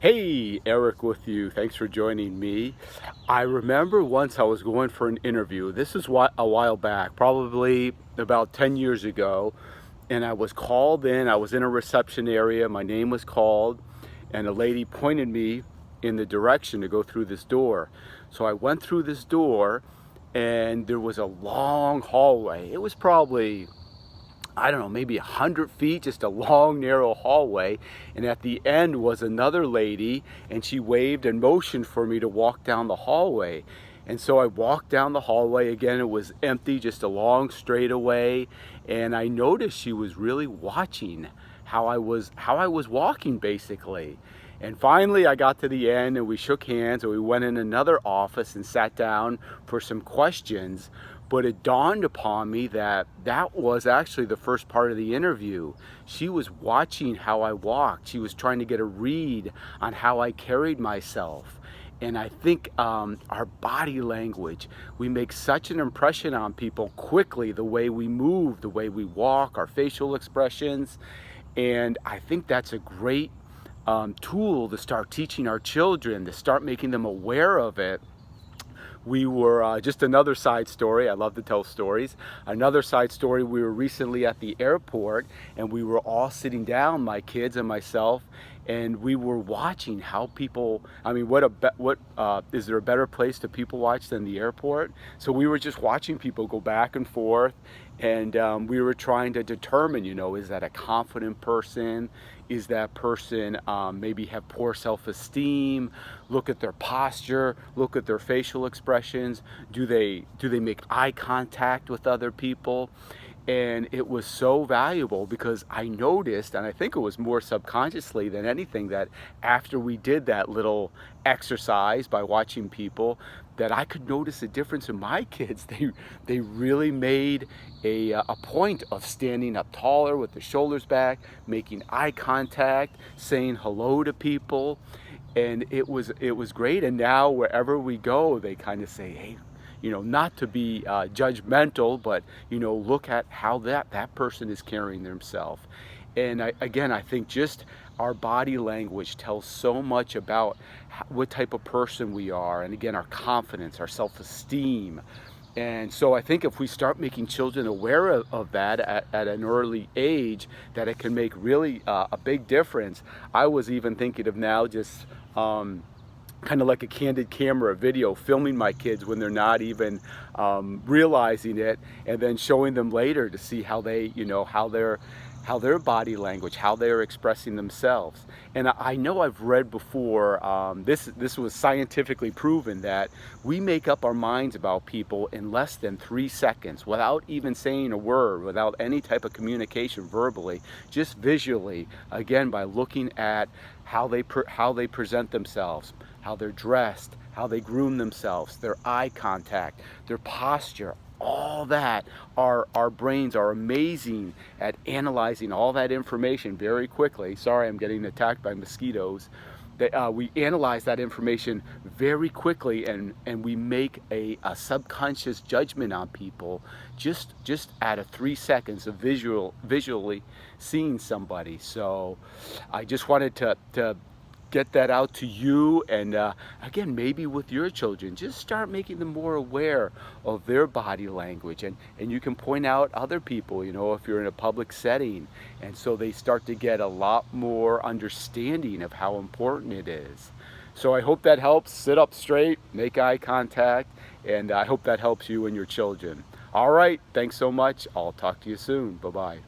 Hey, Eric with you. Thanks for joining me. I remember once I was going for an interview. This is a while back, probably about 10 years ago. And I was called in. I was in a reception area. My name was called, and a lady pointed me in the direction to go through this door. So I went through this door, and there was a long hallway. It was probably, I don't know, maybe 100 feet, just a long, narrow hallway. And at the end was another lady, and she waved and motioned for me to walk down the hallway. And so I walked down the hallway. Again, it was empty, just a long straightaway. And I noticed she was really watching how I was walking, basically. And finally, I got to the end, and we shook hands, and we went in another office and sat down for some questions. But it dawned upon me that that was actually the first part of the interview. She was watching how I walked. She was trying to get a read on how I carried myself. And I think our body language, we make such an impression on people quickly, the way we move, the way we walk, our facial expressions. And I think that's a great tool to start teaching our children, to start making them aware of it. We were, just another side story, I love to tell stories. Another side story, we were recently at the airport, and we were all sitting down, my kids and myself, and we were watching how people, I mean, is there a better place to people watch than the airport? So we were just watching people go back and forth, and we were trying to determine, is that a confident person? Is that person maybe have poor self-esteem? Look at their posture, look at their facial expressions. Do they make eye contact with other people? And it was so valuable because I noticed, and I think it was more subconsciously than anything, that after we did that little exercise by watching people, that I could notice a difference in my kids. They really made a point of standing up taller with their shoulders back, making eye contact, saying hello to people, and it was great. And now wherever we go, they kind of say, hey, not to be judgmental, but, look at how that person is carrying themselves. And I think just our body language tells so much about what type of person we are. And again, our confidence, our self-esteem. And so I think if we start making children aware of that at an early age, that it can make really a big difference. I was even thinking of now just kind of like a candid camera video, filming my kids when they're not even realizing it, and then showing them later to see how how their body language, how they're expressing themselves. And I know I've read before, this was scientifically proven, that we make up our minds about people in less than 3 seconds without even saying a word, without any type of communication verbally, just visually, again, by looking at how they present themselves, how they're dressed, how they groom themselves, their eye contact, their posture. All that, our brains are amazing at analyzing all that information very quickly. Sorry, I'm getting attacked by mosquitoes. We analyze that information very quickly, and we make a subconscious judgment on people just out of 3 seconds of visually seeing somebody. So I just wanted to get that out to you, and again, maybe with your children, just start making them more aware of their body language, and you can point out other people, if you're in a public setting, and so they start to get a lot more understanding of how important it is. So I hope that helps. Sit up straight, make eye contact, and I hope that helps you and your children. All right, thanks so much. I'll talk to you soon. Bye-bye.